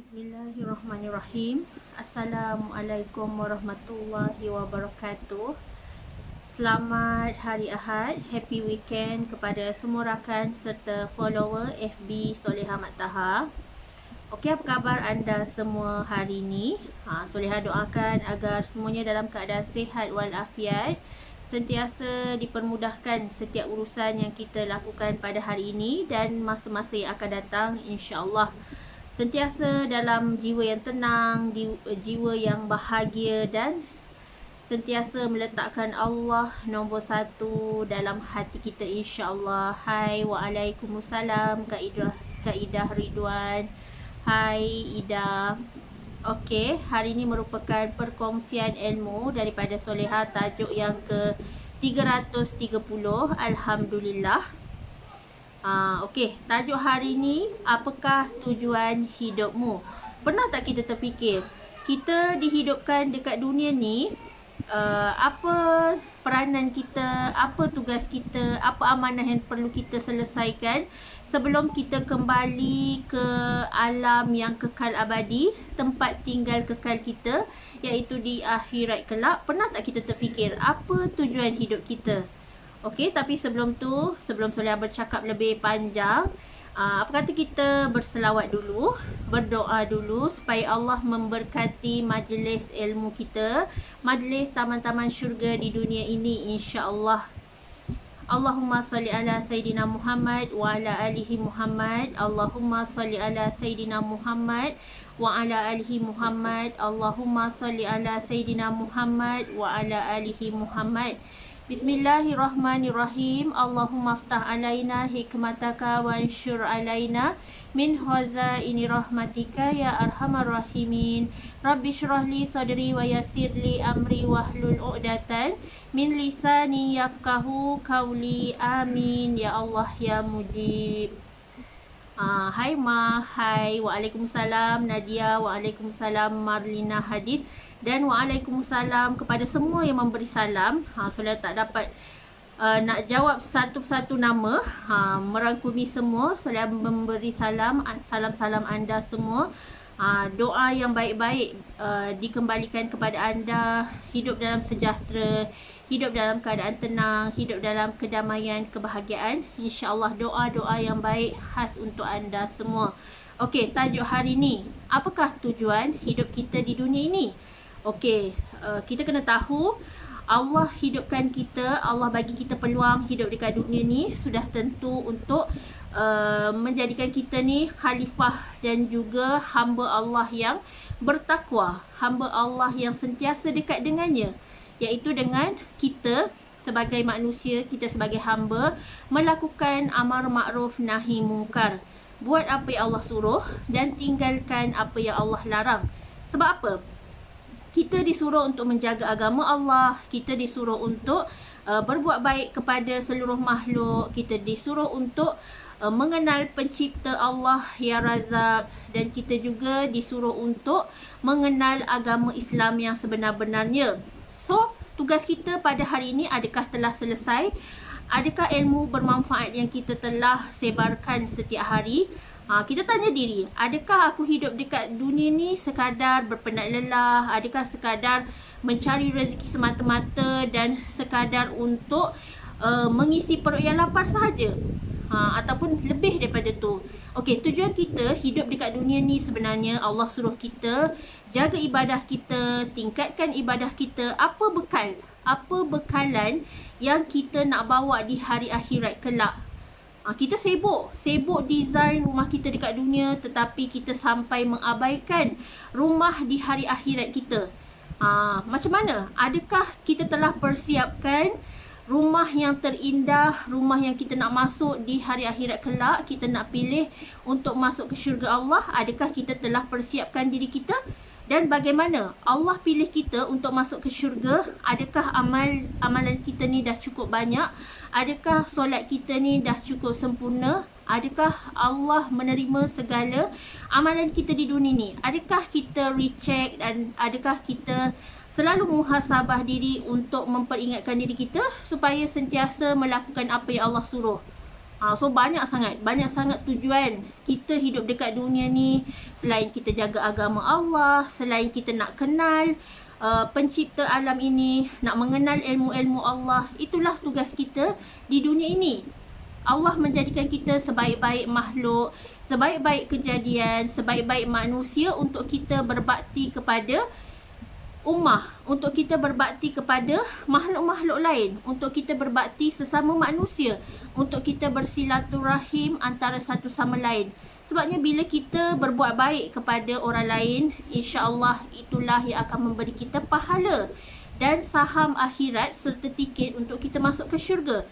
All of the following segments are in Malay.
Bismillahirrahmanirrahim. Assalamualaikum warahmatullahi wabarakatuh. Selamat hari Ahad, happy weekend kepada semua rakan serta follower FB Soleha Mat Taha. Okey, apa khabar anda semua hari ini? Soleha doakan agar semuanya dalam keadaan sihat walafiat, sentiasa dipermudahkan setiap urusan yang kita lakukan pada hari ini dan masa-masa yang akan datang, insya-Allah. Sentiasa dalam jiwa yang tenang, jiwa yang bahagia dan sentiasa meletakkan Allah nombor satu dalam hati kita, insya-Allah. Hai, waalaikumsalam Kak Ida Ridwan. Hai Ida. Okey, hari ini merupakan perkongsian ilmu daripada Soleha, tajuk yang ke-330. Alhamdulillah. Okey, tajuk hari ni, apakah tujuan hidupmu? Pernah tak kita terfikir, kita dihidupkan dekat dunia ni, apa peranan kita, apa tugas kita, apa amanah yang perlu kita selesaikan sebelum kita kembali ke alam yang kekal abadi, tempat tinggal kekal kita, iaitu di akhirat kelak. Pernah tak kita terfikir apa tujuan hidup kita? Okey, tapi sebelum Soleha bercakap lebih panjang, apa kata kita berselawat dulu, berdoa dulu supaya Allah memberkati majlis ilmu kita, majlis taman-taman syurga di dunia ini, insya-Allah. Allahumma salli ala Sayyidina Muhammad wa ala alihi Muhammad. Allahumma salli ala Sayyidina Muhammad wa ala alihi Muhammad. Allahumma salli ala Sayyidina Muhammad wa ala alihi Muhammad. Bismillahirrahmanirrahim. Allahumma aftah alaina hikmataka wa ansyur alaina min khazaini rahmatika ya arhamar rahimin. Rabbi syrah li sadri wa yassir li amri wahlul 'uqdatan min lisani yafqahu qawli. Amin ya Allah ya mujib. Hai Ma, hai, waalaikumsalam Nadia, waalaikumsalam Marlina Hadis, dan waalaikumsalam kepada semua yang memberi salam. Soleha tak dapat nak jawab satu persatu nama, merangkumi semua. Soleha memberi salam, salam-salam anda semua. Doa yang baik-baik dikembalikan kepada anda, hidup dalam sejahtera, hidup dalam keadaan tenang, hidup dalam kedamaian, kebahagiaan. InsyaAllah doa-doa yang baik khas untuk anda semua. Okey, tajuk hari ni, apakah tujuan hidup kita di dunia ini? Okey, kita kena tahu Allah hidupkan kita, Allah bagi kita peluang hidup dekat dunia ni sudah tentu untuk menjadikan kita ni khalifah dan juga hamba Allah yang bertakwa, hamba Allah yang sentiasa dekat dengannya, iaitu dengan kita sebagai manusia, kita sebagai hamba melakukan amar ma'ruf nahi mungkar, buat apa yang Allah suruh dan tinggalkan apa yang Allah larang. Sebab apa? Kita disuruh untuk menjaga agama Allah, kita disuruh untuk berbuat baik kepada seluruh makhluk, kita disuruh untuk mengenal pencipta Allah ya Razak, dan kita juga disuruh untuk mengenal agama Islam yang sebenar-benarnya. So, tugas kita pada hari ini adakah telah selesai? Adakah ilmu bermanfaat yang kita telah sebarkan setiap hari? Kita tanya diri, adakah aku hidup dekat dunia ni sekadar berpenat lelah? Adakah sekadar mencari rezeki semata-mata dan sekadar untuk mengisi perut yang lapar sahaja? Ataupun lebih daripada tu? Okey, tujuan kita hidup dekat dunia ni sebenarnya Allah suruh kita jaga ibadah kita, tingkatkan ibadah kita. Apa bekal? Apa bekalan yang kita nak bawa di hari akhirat kelak? Kita sibuk design rumah kita dekat dunia, tetapi kita sampai mengabaikan rumah di hari akhirat kita. Macam mana? Adakah kita telah persiapkan rumah yang terindah, rumah yang kita nak masuk di hari akhirat kelak, kita nak pilih untuk masuk ke syurga Allah? Adakah kita telah persiapkan diri kita? Dan bagaimana Allah pilih kita untuk masuk ke syurga? Adakah amalan kita ni dah cukup banyak? Adakah solat kita ni dah cukup sempurna? Adakah Allah menerima segala amalan kita di dunia ni? Adakah kita recheck dan adakah kita selalu muhasabah diri untuk memperingatkan diri kita supaya sentiasa melakukan apa yang Allah suruh? So banyak sangat tujuan kita hidup dekat dunia ni. Selain kita jaga agama Allah, selain kita nak kenal pencipta alam ini, nak mengenal ilmu-ilmu Allah, itulah tugas kita di dunia ini. Allah menjadikan kita sebaik-baik makhluk, sebaik-baik kejadian, sebaik-baik manusia untuk kita berbakti kepada ummah, untuk kita berbakti kepada makhluk-makhluk lain, untuk kita berbakti sesama manusia, untuk kita bersilaturahim antara satu sama lain. Sebabnya bila kita berbuat baik kepada orang lain, insya-Allah itulah yang akan memberi kita pahala dan saham akhirat serta tiket untuk kita masuk ke syurga.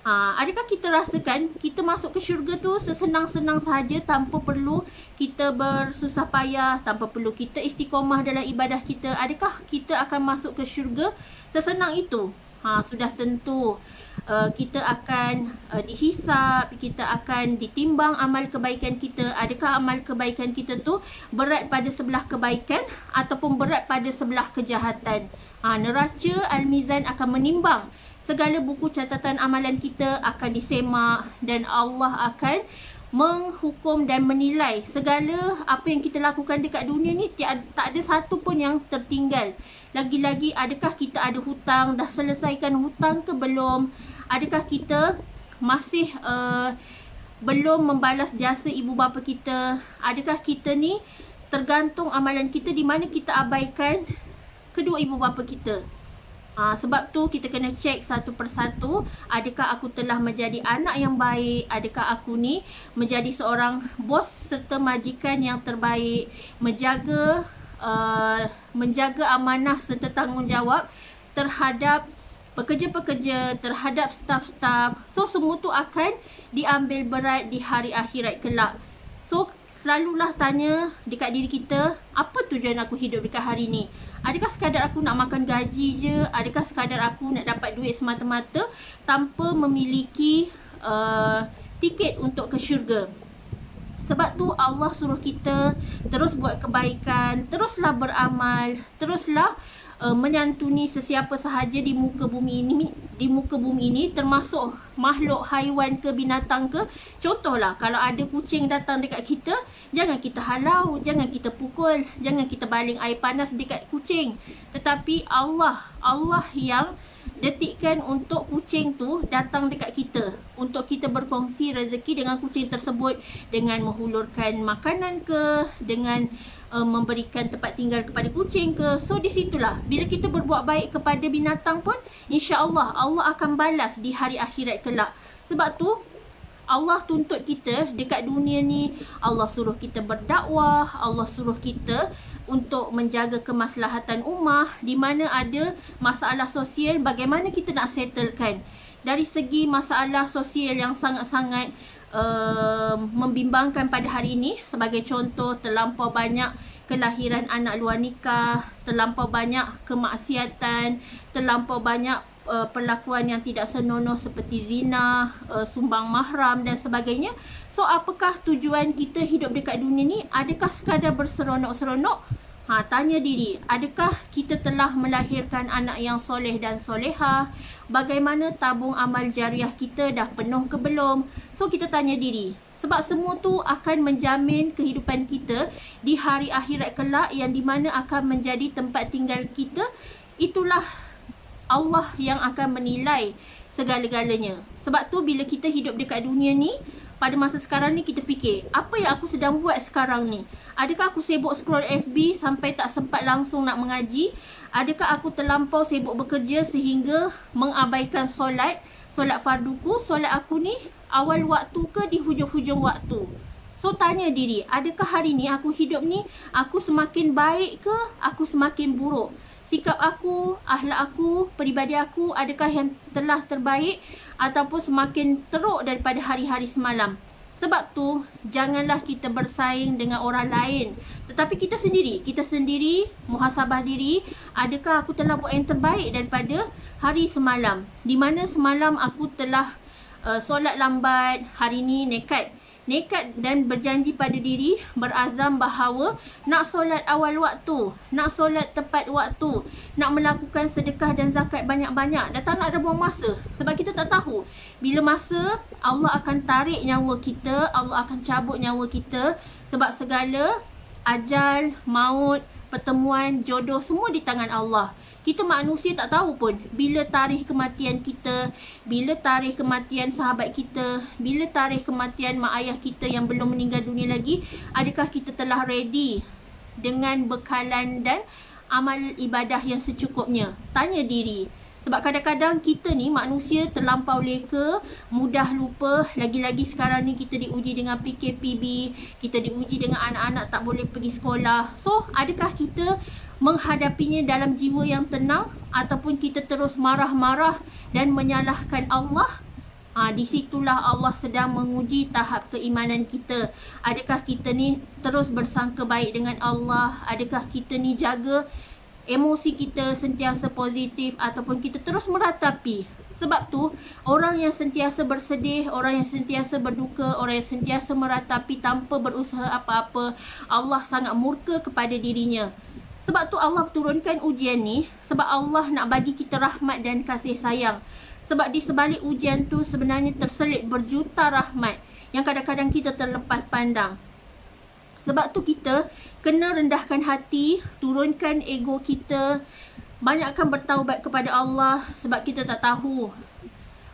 Adakah kita rasakan kita masuk ke syurga tu sesenang-senang sahaja, tanpa perlu kita bersusah payah, tanpa perlu kita istiqomah dalam ibadah kita? Adakah kita akan masuk ke syurga sesenang itu? Sudah tentu kita akan dihisap, kita akan ditimbang amal kebaikan kita. Adakah amal kebaikan kita tu berat pada sebelah kebaikan ataupun berat pada sebelah kejahatan? Neraca Al-Mizan akan menimbang. Segala buku catatan amalan kita akan disemak dan Allah akan menghukum dan menilai segala apa yang kita lakukan dekat dunia ni. Tak ada satu pun yang tertinggal. Lagi-lagi, adakah kita ada hutang, dah selesaikan hutang ke belum? Adakah kita masih belum membalas jasa ibu bapa kita? Adakah kita ni tergantung amalan kita di mana kita abaikan kedua ibu bapa kita? Sebab tu kita kena cek satu persatu. Adakah aku telah menjadi anak yang baik? Adakah aku ni menjadi seorang bos serta majikan yang terbaik? Menjaga amanah serta tanggungjawab terhadap pekerja-pekerja, terhadap staf-staf. So semua tu akan diambil berat di hari akhirat kelak. So selalulah tanya dekat diri kita, apa tujuan aku hidup dekat hari ni? Adakah sekadar aku nak makan gaji je? Adakah sekadar aku nak dapat duit semata-mata tanpa memiliki tiket untuk ke syurga? Sebab tu Allah suruh kita terus buat kebaikan, teruslah beramal, teruslah menyantuni sesiapa sahaja di muka bumi ini, termasuk makhluk haiwan ke binatang ke. Contohlah, kalau ada kucing datang dekat kita, jangan kita halau, jangan kita pukul, jangan kita baling air panas dekat kucing. Tetapi Allah yang detikkan untuk kucing tu datang dekat kita, untuk kita berkongsi rezeki dengan kucing tersebut, dengan menghulurkan makanan ke, dengan memberikan tempat tinggal kepada kucing ke. So di situlah bila kita berbuat baik kepada binatang pun, insya-Allah Allah akan balas di hari akhirat kelak. Sebab tu Allah tuntut kita dekat dunia ni, Allah suruh kita berdakwah, Allah suruh kita untuk menjaga kemaslahatan ummah. Di mana ada masalah sosial, bagaimana kita nak settlekan. Dari segi masalah sosial yang sangat-sangat membimbangkan pada hari ini, sebagai contoh, terlampau banyak kelahiran anak luar nikah, terlampau banyak kemaksiatan, terlampau banyak perlakuan yang tidak senonoh seperti zina, sumbang mahram dan sebagainya. So apakah tujuan kita hidup dekat dunia ni? Adakah sekadar berseronok-seronok? Tanya diri, adakah kita telah melahirkan anak yang soleh dan solehah? Bagaimana tabung amal jariah kita, dah penuh ke belum? So kita tanya diri. Sebab semua tu akan menjamin kehidupan kita di hari akhirat kelak, yang di mana akan menjadi tempat tinggal kita. Itulah Allah yang akan menilai segala-galanya. Sebab tu bila kita hidup dekat dunia ni, pada masa sekarang ni kita fikir, apa yang aku sedang buat sekarang ni? Adakah aku sibuk scroll FB sampai tak sempat langsung nak mengaji? Adakah aku terlampau sibuk bekerja sehingga mengabaikan solat farduku? Solat aku ni awal waktu ke di hujung-hujung waktu? So tanya diri, adakah hari ni aku hidup ni, aku semakin baik ke aku semakin buruk? Sikap aku, akhlak aku, peribadi aku, adakah yang telah terbaik ataupun semakin teruk daripada hari-hari semalam? Sebab tu, janganlah kita bersaing dengan orang lain, tetapi kita sendiri muhasabah diri. Adakah aku telah buat yang terbaik daripada hari semalam? Di mana semalam aku telah solat lambat, hari ni nekat nekat dan berjanji pada diri, berazam bahawa nak solat awal waktu, nak solat tepat waktu, nak melakukan sedekah dan zakat banyak-banyak, dan tak nak ada buang masa. Sebab kita tak tahu bila masa Allah akan tarik nyawa kita, Allah akan cabut nyawa kita. Sebab segala ajal, maut, pertemuan, jodoh semua di tangan Allah. Kita manusia tak tahu pun bila tarikh kematian kita, bila tarikh kematian sahabat kita, bila tarikh kematian mak ayah kita yang belum meninggal dunia lagi. Adakah kita telah ready dengan bekalan dan amal ibadah yang secukupnya? Tanya diri. Sebab kadang-kadang kita ni manusia terlampau leka, mudah lupa. Lagi-lagi sekarang ni kita diuji dengan PKPB, kita diuji dengan anak-anak tak boleh pergi sekolah. So, adakah kita menghadapinya dalam jiwa yang tenang, ataupun kita terus marah-marah dan menyalahkan Allah? Di situlah Allah sedang menguji tahap keimanan kita. Adakah kita ni terus bersangka baik dengan Allah? Adakah kita ni jaga emosi kita sentiasa positif, ataupun kita terus meratapi? Sebab tu, orang yang sentiasa bersedih, orang yang sentiasa berduka, orang yang sentiasa meratapi tanpa berusaha apa-apa, Allah sangat murka kepada dirinya. Sebab tu Allah turunkan ujian ni, sebab Allah nak bagi kita rahmat dan kasih sayang. Sebab di sebalik ujian tu sebenarnya terselit berjuta rahmat yang kadang-kadang kita terlepas pandang. Sebab tu kita kena rendahkan hati, turunkan ego kita, banyakkan bertaubat kepada Allah. Sebab kita tak tahu,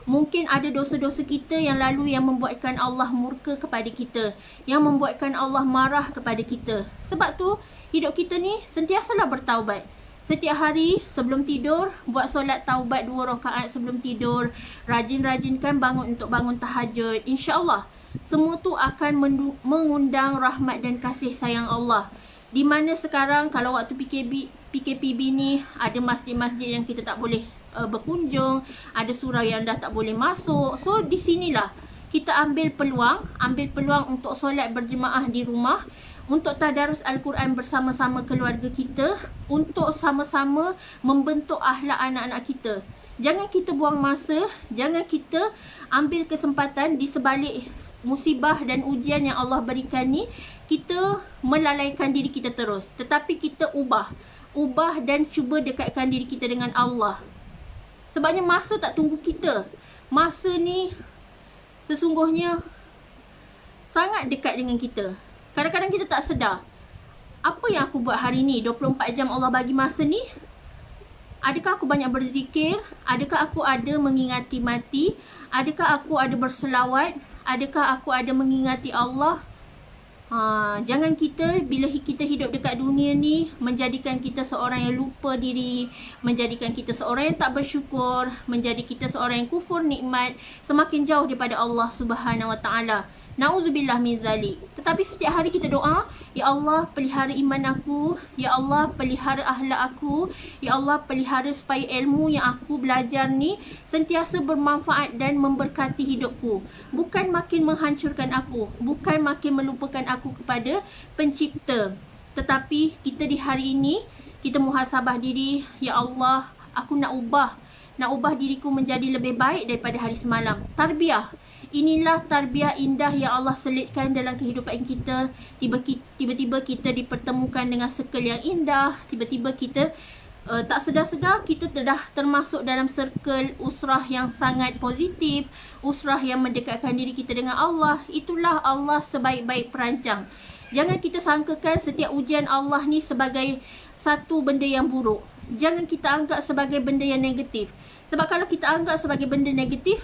mungkin ada dosa-dosa kita yang lalu yang membuatkan Allah murka kepada kita, yang membuatkan Allah marah kepada kita. Sebab tu hidup kita ni sentiasalah bertaubat. Setiap hari sebelum tidur, buat solat taubat 2 rakaat sebelum tidur. Rajin-rajinkan bangun untuk bangun tahajud. InsyaAllah, semua tu akan mengundang rahmat dan kasih sayang Allah. Di mana sekarang kalau waktu PKPB ni, ada masjid-masjid yang kita tak boleh berkunjung, ada surau yang dah tak boleh masuk. So, di sinilah kita ambil peluang untuk solat berjemaah di rumah, untuk tadarus Al-Quran bersama-sama keluarga kita, untuk sama-sama membentuk akhlak anak-anak kita. Jangan kita buang masa, jangan kita ambil kesempatan di sebalik musibah dan ujian yang Allah berikan ni, kita melalaikan diri kita terus. Tetapi kita ubah dan cuba dekatkan diri kita dengan Allah. Sebabnya masa tak tunggu kita. Masa ni sesungguhnya sangat dekat dengan kita. Kadang-kadang kita tak sedar, apa yang aku buat hari ni? 24 jam Allah bagi masa ni. Adakah aku banyak berzikir? Adakah aku ada mengingati mati? Adakah aku ada berselawat? Adakah aku ada mengingati Allah? Jangan kita, bila kita hidup dekat dunia ni, menjadikan kita seorang yang lupa diri, menjadikan kita seorang yang tak bersyukur, menjadi kita seorang yang kufur nikmat, semakin jauh daripada Allah Subhanahu Wa Taala. Na'udzubillah min zalik. Tetapi setiap hari kita doa, Ya Allah, pelihara iman aku. Ya Allah, pelihara akhlak aku. Ya Allah, pelihara supaya ilmu yang aku belajar ni sentiasa bermanfaat dan memberkati hidupku. Bukan makin menghancurkan aku, bukan makin melupakan aku kepada pencipta. Tetapi kita di hari ini, kita muhasabah diri. Ya Allah, aku nak ubah diriku menjadi lebih baik daripada hari semalam. Tarbiyah. Inilah tarbiyah indah yang Allah selitkan dalam kehidupan kita. Tiba-tiba kita dipertemukan dengan circle yang indah. Tiba-tiba kita tak sedar-sedar kita dah termasuk dalam circle usrah yang sangat positif, usrah yang mendekatkan diri kita dengan Allah. Itulah Allah sebaik-baik perancang. Jangan kita sangkakan setiap ujian Allah ni sebagai satu benda yang buruk. Jangan kita anggap sebagai benda yang negatif. Sebab kalau kita anggap sebagai benda negatif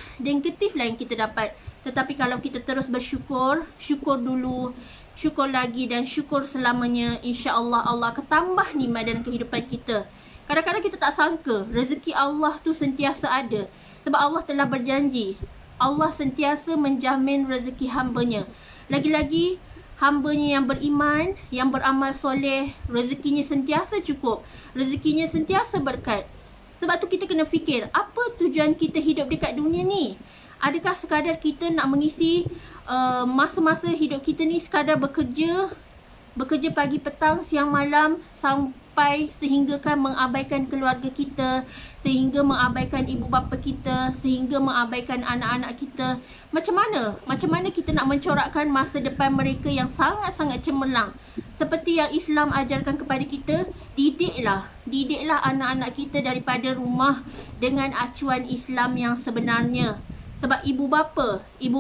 lah yang kita dapat. Tetapi kalau kita terus bersyukur, syukur dulu, syukur lagi dan syukur selamanya, insya-Allah Allah akan tambah nikmat dalam kehidupan kita. Kadang-kadang kita tak sangka rezeki Allah tu sentiasa ada. Sebab Allah telah berjanji, Allah sentiasa menjamin rezeki hamba-Nya. Lagi-lagi hamba-Nya yang beriman, yang beramal soleh, rezekinya sentiasa cukup, rezekinya sentiasa berkat. Sebab tu kita kena fikir, apa tujuan kita hidup dekat dunia ni? Adakah sekadar kita nak mengisi masa-masa hidup kita ni sekadar bekerja pagi petang, siang malam, sampai sampai sehinggakan mengabaikan keluarga kita, sehingga mengabaikan ibu bapa kita, sehingga mengabaikan anak-anak kita. Macam mana kita nak mencorakkan masa depan mereka yang sangat-sangat cemerlang? Seperti yang Islam ajarkan kepada kita, didiklah anak-anak kita daripada rumah dengan acuan Islam yang sebenarnya. Sebab ibu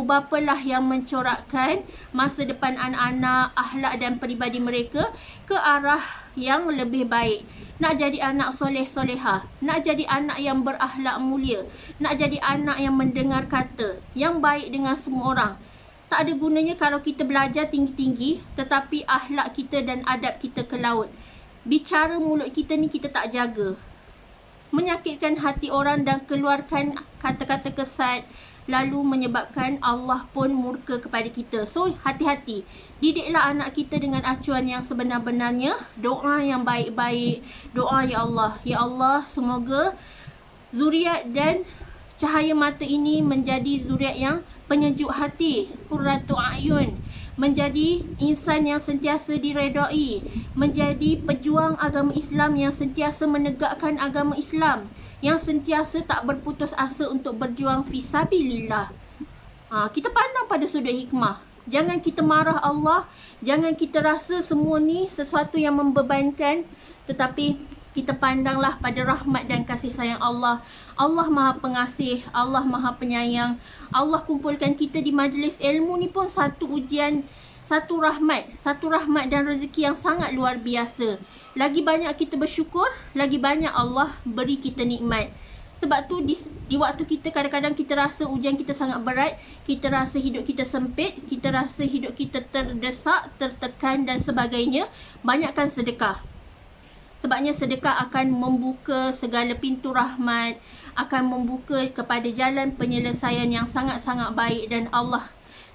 bapa lah yang mencorakkan masa depan anak-anak, akhlak dan peribadi mereka ke arah yang lebih baik. Nak jadi anak soleh-solehah, nak jadi anak yang berakhlak mulia, nak jadi anak yang mendengar kata, yang baik dengan semua orang. Tak ada gunanya kalau kita belajar tinggi-tinggi tetapi akhlak kita dan adab kita ke laut. Bicara mulut kita ni kita tak jaga, menyakitkan hati orang dan keluarkan kata-kata kesat, lalu menyebabkan Allah pun murka kepada kita. So, hati-hati. Didiklah anak kita dengan acuan yang sebenar-benarnya. Doa yang baik-baik. Doa, Ya Allah. Ya Allah, semoga zuriat dan cahaya mata ini menjadi zuriat yang penyejuk hati. Qurratu a'yun. Menjadi insan yang sentiasa diredai. Menjadi pejuang agama Islam yang sentiasa menegakkan agama Islam, yang sentiasa tak berputus asa untuk berjuang fisabilillah. Kita pandang pada sudut hikmah. Jangan kita marah Allah, jangan kita rasa semua ni sesuatu yang membebankan, tetapi kita pandanglah pada rahmat dan kasih sayang Allah. Allah Maha Pengasih, Allah Maha Penyayang. Allah kumpulkan kita di majlis ilmu ni pun satu ujian, satu rahmat dan rezeki yang sangat luar biasa. Lagi banyak kita bersyukur, lagi banyak Allah beri kita nikmat. Sebab tu di waktu kita kadang-kadang kita rasa ujian kita sangat berat, kita rasa hidup kita sempit, kita rasa hidup kita terdesak, tertekan dan sebagainya, banyakkan sedekah. Sebabnya sedekah akan membuka segala pintu rahmat, akan membuka kepada jalan penyelesaian yang sangat-sangat baik. Dan Allah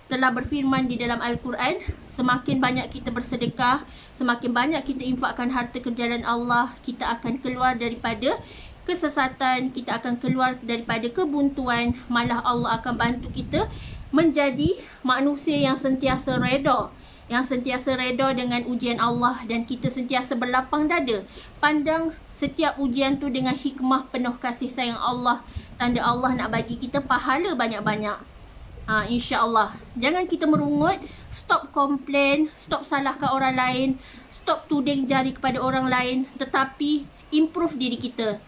telah berfirman di dalam Al-Quran, semakin banyak kita bersedekah, semakin banyak kita infakkan harta ke jalan Allah, kita akan keluar daripada kesesatan, kita akan keluar daripada kebuntuan. Malah Allah akan bantu kita menjadi manusia yang sentiasa reda, yang sentiasa reda dengan ujian Allah, dan kita sentiasa berlapang dada pandang setiap ujian tu dengan hikmah penuh kasih sayang Allah. Tanda Allah nak bagi kita pahala banyak-banyak. InsyaAllah. Jangan kita merungut, stop komplain, stop salahkan orang lain, stop tuding jari kepada orang lain, tetapi improve diri kita.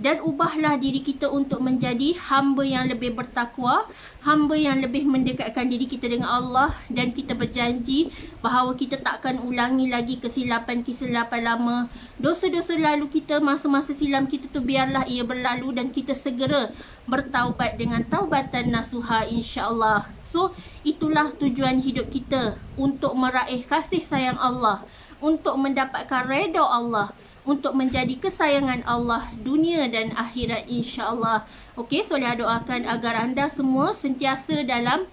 Dan ubahlah diri kita untuk menjadi hamba yang lebih bertakwa, hamba yang lebih mendekatkan diri kita dengan Allah. Dan kita berjanji bahawa kita takkan ulangi lagi kesilapan-kesilapan lama. Dosa-dosa lalu kita, masa-masa silam kita tu biarlah ia berlalu, dan kita segera bertaubat dengan taubatan nasuha, insyaAllah. So, itulah tujuan hidup kita, untuk meraih kasih sayang Allah, untuk mendapatkan redha Allah, untuk menjadi kesayangan Allah dunia dan akhirat, insyaAllah. Okey, Soleh doakan agar anda semua sentiasa dalam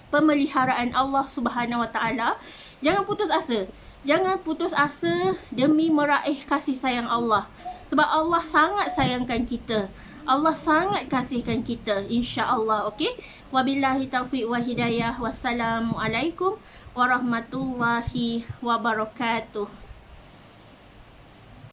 pemeliharaan Allah Subhanahu Wa Taala. Jangan putus asa. Jangan putus asa demi meraih kasih sayang Allah. Sebab Allah sangat sayangkan kita. Allah sangat kasihkan kita, insyaAllah. Okey. Wabillahi taufiq wa hidayah. Wassalamualaikum warahmatullahi wabarakatuh.